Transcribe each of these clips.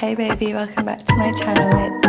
Hey baby, welcome back to my channel. It's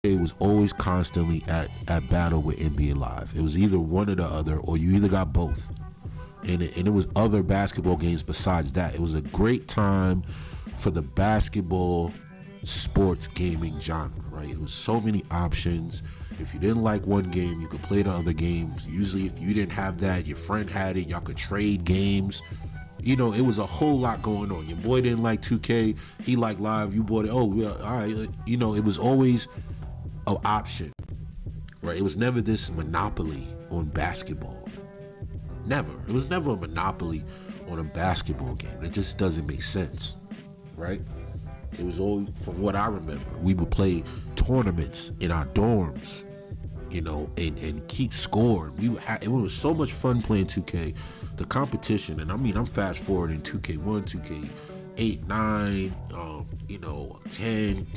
2K was always constantly at battle with NBA Live. It was either one or the other, or you either got both. And it was other basketball games besides that. It was a great time for the basketball sports gaming genre, right? It was so many options. If you didn't like one game, you could play the other games. Usually if you didn't have that, your friend had it, y'all could trade games. You know, it was a whole lot going on. Your boy didn't like 2K, he liked Live, you bought it. Oh, yeah, all right. You know, it was always an option, right? It was never this monopoly on basketball. Never. It was never a monopoly on a basketball game. It just doesn't make sense, right? It was always, from what I remember, we would play tournaments in our dorms, you know, and keep score. It was so much fun playing 2K. The competition, and I mean, I'm fast forwarding 2K1, 2K8, 9, you know, 10.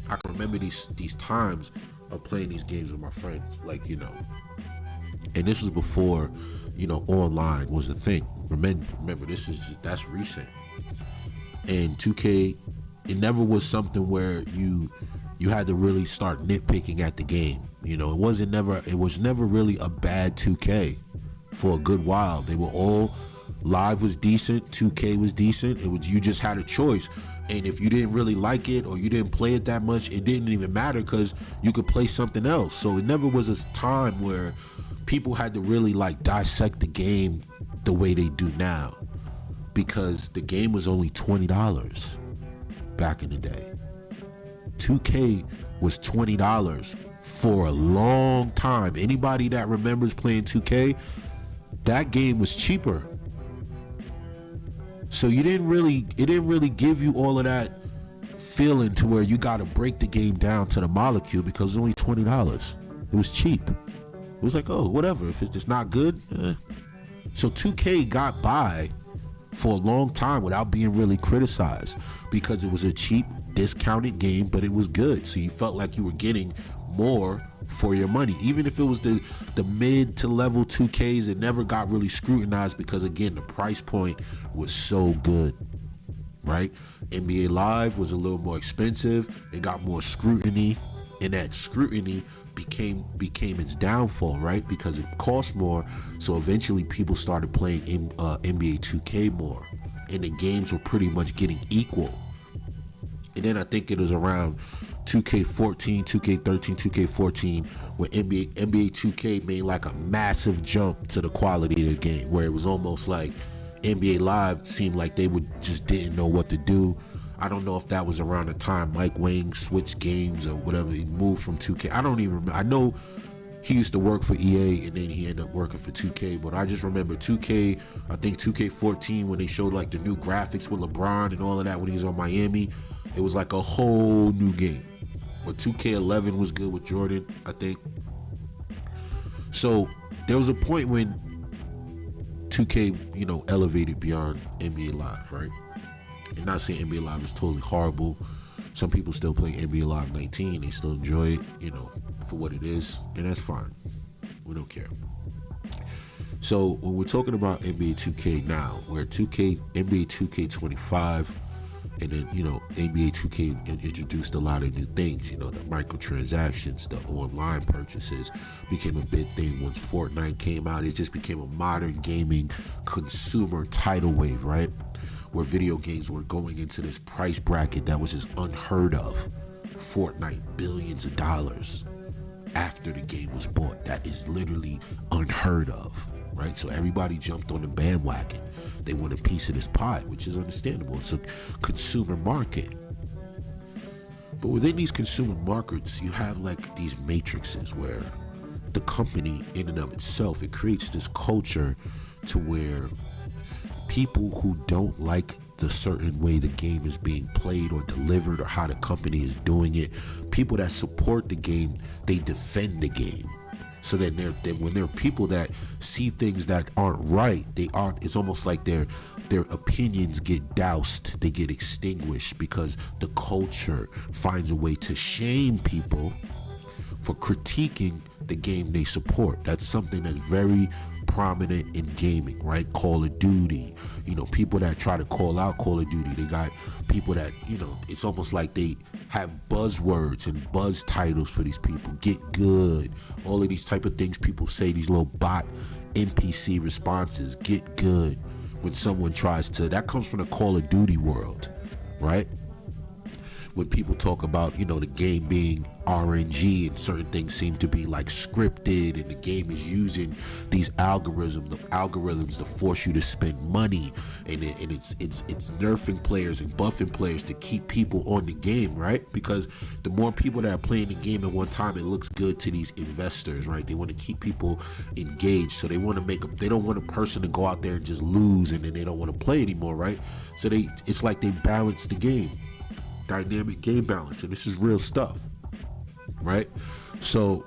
I can remember these times of playing these games with my friends, like, you know. And this was before, you know, online was a thing. Remember, that's recent. And 2K, it never was something where you had to really start nitpicking at the game. You know, it was never really a bad 2K for a good while. They were all, Live was decent, 2K was decent. You just had a choice. And if you didn't really like it or you didn't play it that much, it didn't even matter because you could play something else. So it never was a time where people had to really like dissect the game the way they do now, because the game was only $20 back in the day. 2K was $20 for a long time. Anybody that remembers playing 2K, that game was cheaper. So it didn't really give you all of that feeling to where you got to break the game down to the molecule because it was only $20. It was cheap. It was like, oh, whatever. If it's just not good. So 2K got by for a long time without being really criticized because it was a cheap, discounted game, but it was good. So you felt like you were getting more for your money. Even if it was the mid to level 2Ks, it never got really scrutinized because, again, the price point was so good, right? NBA Live was a little more expensive. It got more scrutiny, and that scrutiny became its downfall, right? Because it cost more. So eventually people started playing NBA 2K more, and the games were pretty much getting equal. And then I think it was around 2K14, 2K13, 2K14 when NBA 2K made like a massive jump to the quality of the game, where it was almost like NBA Live seemed like they just didn't know what to do. I don't know if that was around the time Mike Wang switched games or whatever. He moved from 2K. I don't even remember. I know he used to work for EA and then he ended up working for 2K. But I just remember 2K, I think 2K14, when they showed like the new graphics with LeBron and all of that when he was on Miami, it was like a whole new game. But 2K11 was good with Jordan, I think. So there was a point when 2K, you know, elevated beyond NBA Live, right? And not saying NBA Live is totally horrible. Some people still play NBA Live 19. They still enjoy it, you know, for what it is. And that's fine. We don't care. So when we're talking about NBA 2K now, we're at NBA 2K25. And then, you know, NBA 2K introduced a lot of new things. You know, the microtransactions, the online purchases became a big thing. Once Fortnite came out, it just became a modern gaming consumer tidal wave, right? Where video games were going into this price bracket that was just unheard of. Fortnite, billions of dollars after the game was bought. That is literally unheard of, right? So everybody jumped on the bandwagon. They want a piece of this pie, which is understandable. It's a consumer market. But within these consumer markets, you have like these matrices where the company in and of itself, it creates this culture to where people who don't like the certain way the game is being played or delivered or how the company is doing it, people that support the game, they defend the game. So then when there are people that see things that aren't right, it's almost like their opinions get doused, they get extinguished because the culture finds a way to shame people for critiquing the game they support. That's something that's very prominent in gaming, right? Call of Duty, people that try to call out Call of Duty. They got people that, it's almost like they have buzzwords and buzz titles for these people. Get good. All of these type of things people say, these little bot NPC responses. Get good. When someone tries to, that comes from the Call of Duty world, right? When people talk about, the game being RNG and certain things seem to be like scripted, and the game is using these algorithms to force you to spend money, and it's nerfing players and buffing players to keep people on the game, right? Because the more people that are playing the game at one time, it looks good to these investors, right? They want to keep people engaged, so they want to they don't want a person to go out there and just lose and then they don't want to play anymore, right? So it's like they balance the game. Dynamic game balance, and this is real stuff, right? So,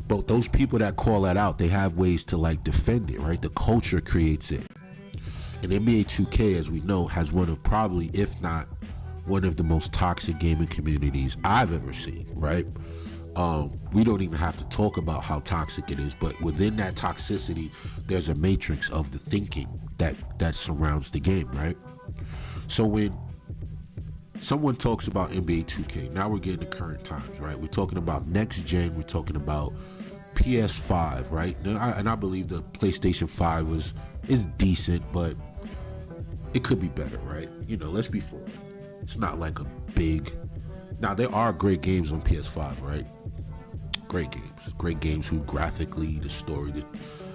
but those people that call that out, they have ways to like defend it, right? The culture creates it. And NBA 2K, as we know, has one of probably, if not one of the most toxic gaming communities I've ever seen, right? We don't even have to talk about how toxic it is, but within that toxicity, there's a matrix of the thinking that surrounds the game, right? So when someone talks about NBA 2K, now we're getting to current times, right? We're talking about next gen, we're talking about PS5, right? And I believe the PlayStation 5 is decent, but it could be better, right? Let's be fair. It's not like a big... Now, there are great games on PS5, right? Great games who graphically, the story,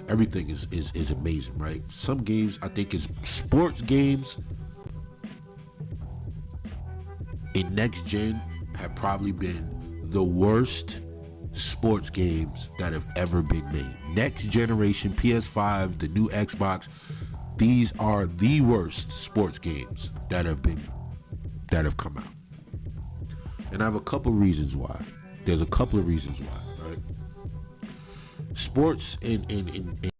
everything is amazing, right? Some games, I think, is sports games in next gen have probably been the worst sports games that have ever been made. Next generation, PS5, the new Xbox, these are the worst sports games that have come out. And I have a couple reasons why. There's a couple of reasons why, right? Sports in